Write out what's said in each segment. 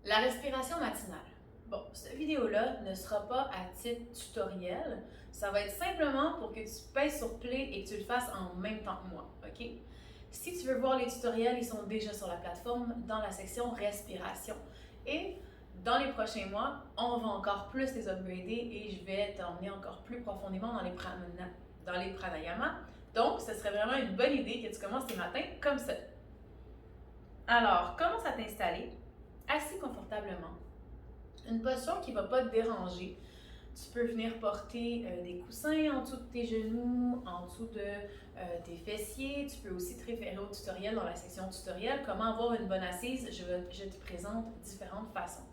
La respiration matinale. Bon, cette vidéo-là ne sera pas à titre tutoriel. Ça va être simplement pour que tu pèses sur play et que tu le fasses en même temps que moi, OK? Si tu veux voir les tutoriels, ils sont déjà sur la plateforme dans la section respiration. Et dans les prochains mois, on va encore plus les upgrader et je vais t'emmener encore plus profondément dans les pranayamas. Donc, ce serait vraiment une bonne idée que tu commences tes matins comme ça. Alors, commence à t'installer, assis confortablement. Une posture qui ne va pas te déranger. Tu peux venir porter des coussins en dessous de tes genoux, en dessous de tes fessiers. Tu peux aussi te référer au tutoriel dans la section tutoriel. Comment avoir une bonne assise, je te présente différentes façons.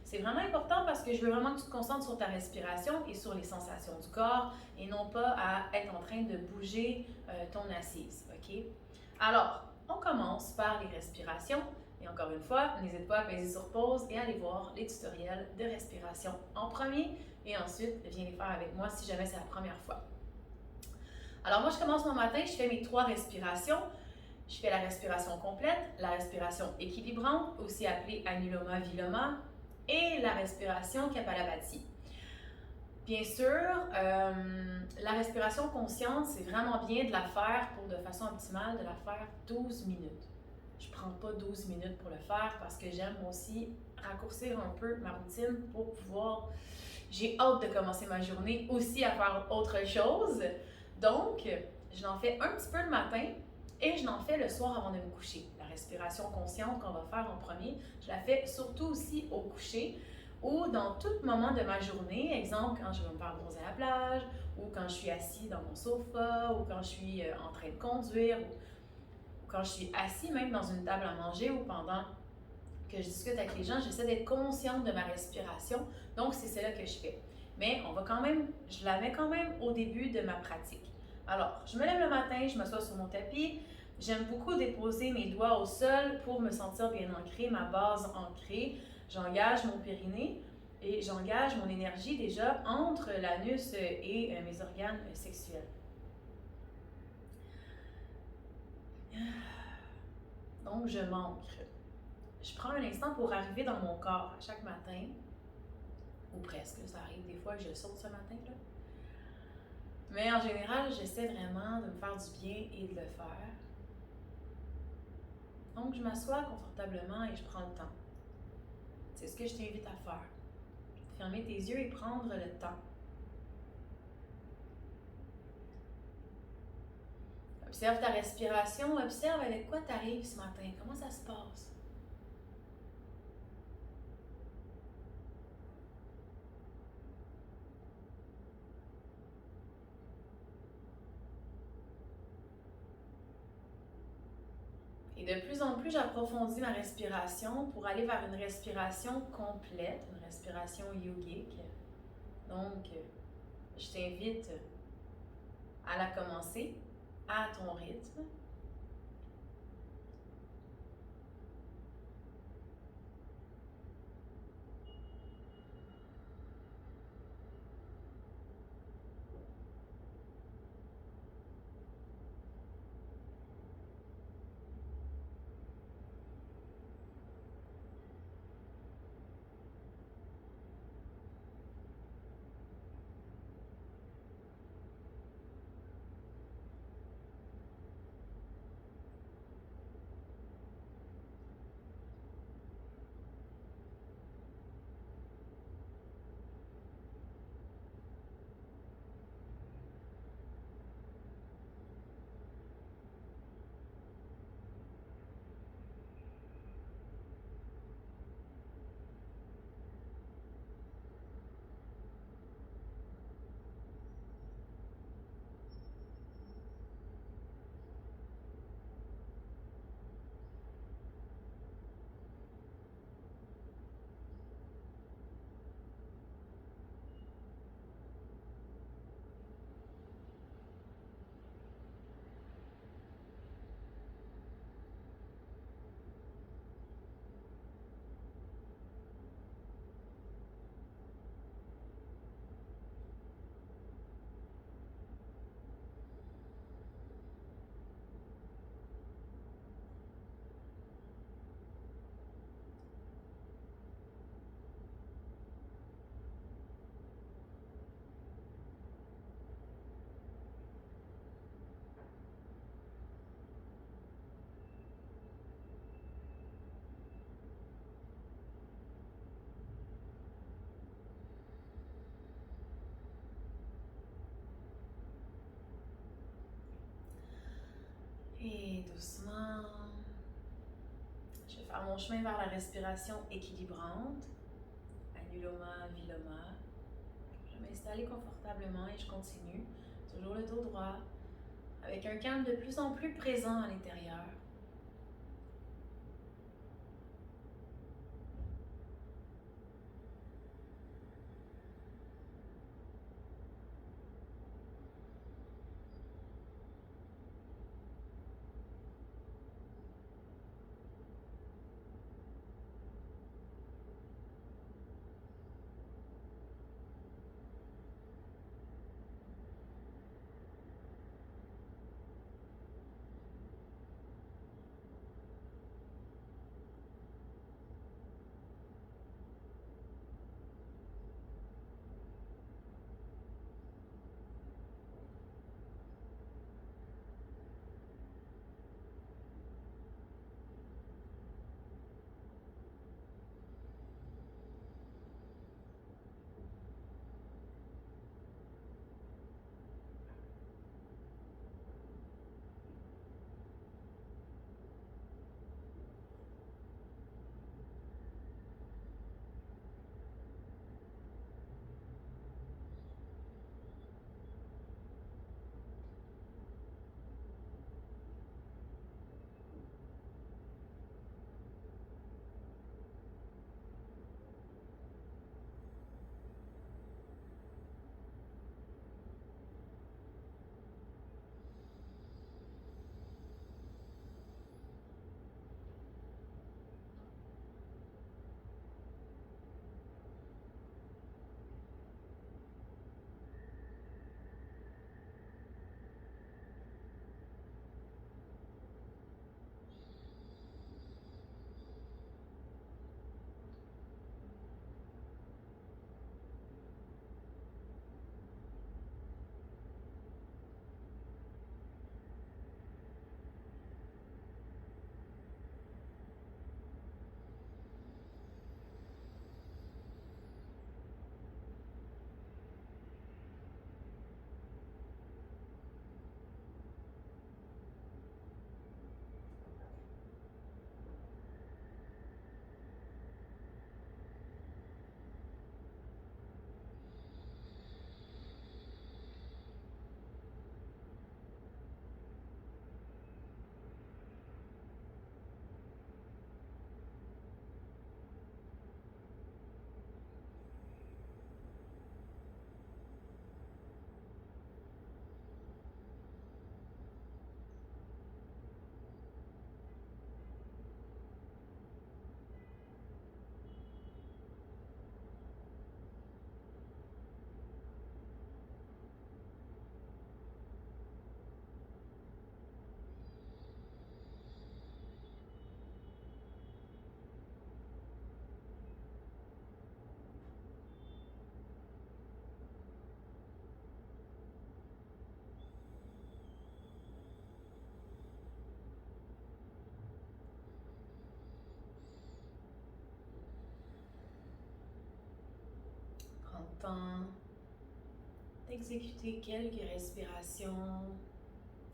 C'est vraiment important parce que je veux vraiment que tu te concentres sur ta respiration et sur les sensations du corps et non pas à être en train de bouger ton assise. OK? Alors, on commence par les respirations. Et encore une fois, n'hésite pas à peser sur pause et à aller voir les tutoriels de respiration en premier et ensuite viens les faire avec moi si jamais c'est la première fois. Alors moi, je commence mon matin, je fais mes 3 respirations. Je fais la respiration complète, la respiration équilibrante, aussi appelée Anuloma Viloma, et la respiration Kapalabhati. Bien sûr, la respiration consciente, c'est vraiment bien de la faire de façon optimale, de la faire 12 minutes. Je ne prends pas 12 minutes pour le faire parce que j'aime aussi raccourcir un peu ma routine pour pouvoir... J'ai hâte de commencer ma journée aussi à faire autre chose. Donc, je l'en fais un petit peu le matin et je l'en fais le soir avant de me coucher. La respiration consciente qu'on va faire en premier, je la fais surtout aussi au coucher ou dans tout moment de ma journée. Exemple, quand je vais me faire bronzer à la plage ou quand je suis assis dans mon sofa ou quand je suis en train de conduire ou quand je suis assis même dans une table à manger ou pendant que je discute avec les gens, j'essaie d'être consciente de ma respiration. Donc, c'est cela que je fais. Mais je la mets quand même au début de ma pratique. Alors, je me lève le matin, je m'assois sur mon tapis. J'aime beaucoup déposer mes doigts au sol pour me sentir bien ancrée, ma base ancrée. J'engage mon périnée et j'engage mon énergie déjà entre l'anus et mes organes sexuels. Donc, je m'ancre. Je prends un instant pour arriver dans mon corps à chaque matin, ou presque, ça arrive des fois que je saute ce matin, là. Mais en général, j'essaie vraiment de me faire du bien et de le faire. Donc, je m'assois confortablement et je prends le temps. C'est ce que je t'invite à faire. Fermer tes yeux et prendre le temps. Observe ta respiration, observe avec quoi tu arrives ce matin, comment ça se passe. Et de plus en plus, j'approfondis ma respiration pour aller vers une respiration complète, une respiration yogique. Donc, je t'invite à la commencer à ton rythme. doucement, je vais faire mon chemin vers la respiration équilibrante. Anuloma, viloma. Je vais m'installer confortablement et je continue. Toujours le dos droit, avec un calme de plus en plus présent à l'intérieur. Prends le temps d'exécuter quelques respirations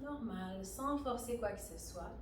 normales, sans forcer quoi que ce soit.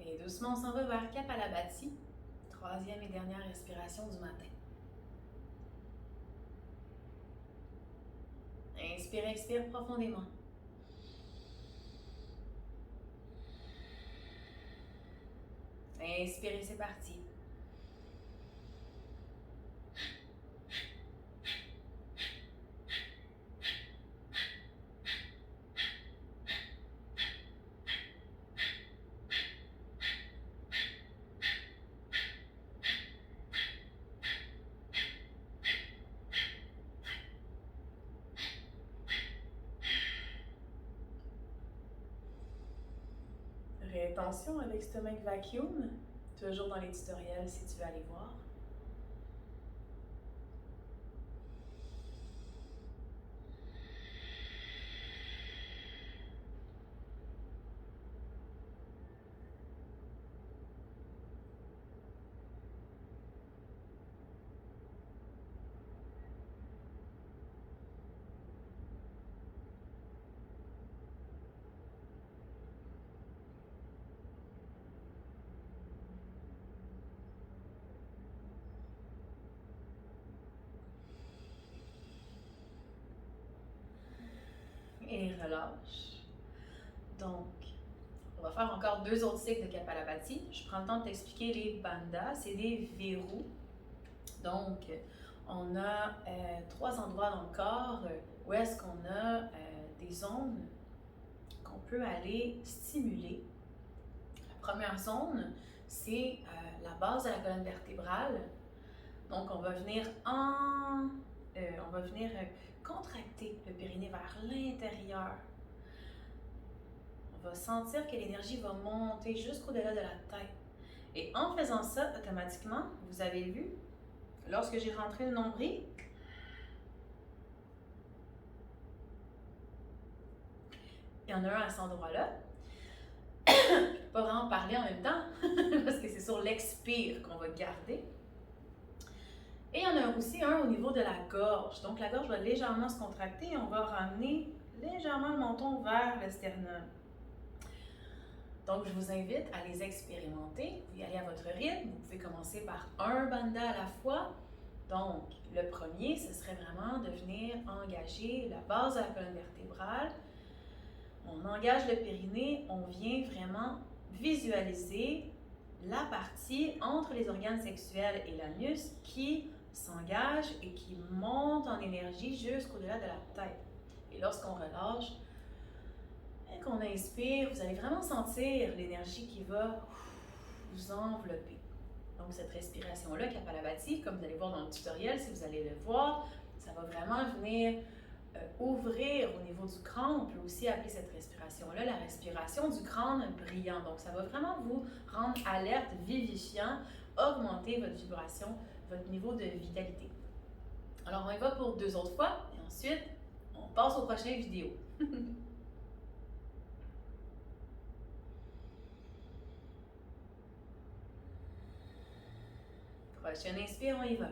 Et doucement, on s'en va vers Kapalabhati, troisième et dernière respiration du matin. Inspire, expire profondément. Inspirez, c'est parti. attention avec Stomach Vacuum, toujours dans les tutoriels si tu veux aller voir. Et relâche. Donc, on va faire encore 2 autres cycles de Kapalabhati. Je prends le temps de t'expliquer les bandhas. C'est des verrous. Donc, on a 3 endroits dans le corps où est-ce qu'on a des zones qu'on peut aller stimuler. La première zone, c'est la base de la colonne vertébrale. Donc, on va venir contracter le périnée vers l'intérieur. On va sentir que l'énergie va monter jusqu'au-delà de la tête. Et en faisant ça, automatiquement, vous avez vu, lorsque j'ai rentré le nombril, il y en a un à cet endroit-là. Je ne peux pas vraiment parler en même temps, parce que c'est sur l'expire qu'on va garder. Et il y en a aussi un au niveau de la gorge. Donc la gorge va légèrement se contracter et on va ramener légèrement le menton vers le sternum. Donc je vous invite à les expérimenter. Vous y allez à votre rythme. Vous pouvez commencer par un bandha à la fois. Donc le premier, ce serait vraiment de venir engager la base de la colonne vertébrale. On engage le périnée, on vient vraiment visualiser la partie entre les organes sexuels et l'anus qui s'engage et qui monte en énergie jusqu'au-delà de la tête. Et lorsqu'on relâche et qu'on inspire, vous allez vraiment sentir l'énergie qui va vous envelopper. Donc cette respiration-là, Kapalabhati, comme vous allez voir dans le tutoriel, si vous allez le voir, ça va vraiment venir ouvrir au niveau du crâne. On peut aussi appeler cette respiration-là la respiration du crâne brillant. Donc ça va vraiment vous rendre alerte, vivifiant, augmenter votre vibration, votre niveau de vitalité. Alors on y va pour 2 autres fois et ensuite on passe aux prochaines vidéos. Prochaine inspire, on y va.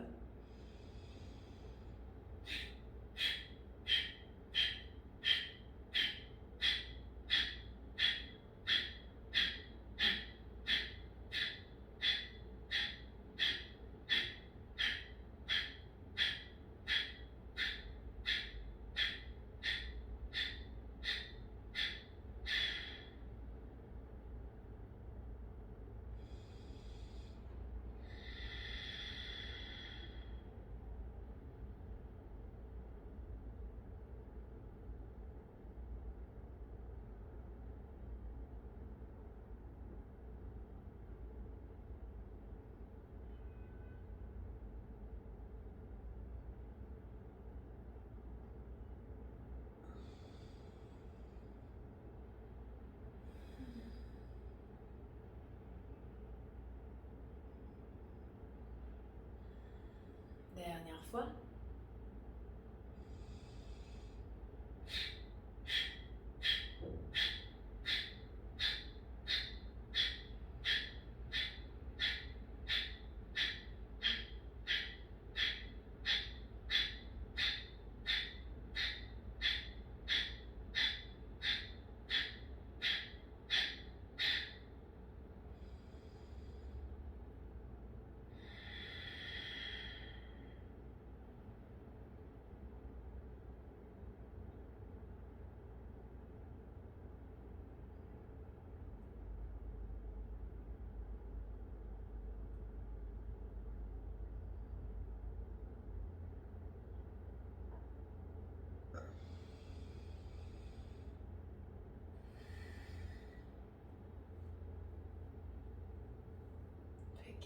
Dernière fois.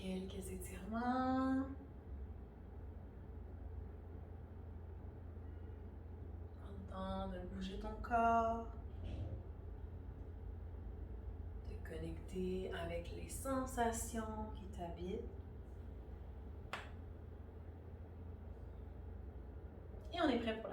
Quelques étirements. Prends le temps de bouger ton corps, de connecter avec les sensations qui t'habitent. Et on est prêt pour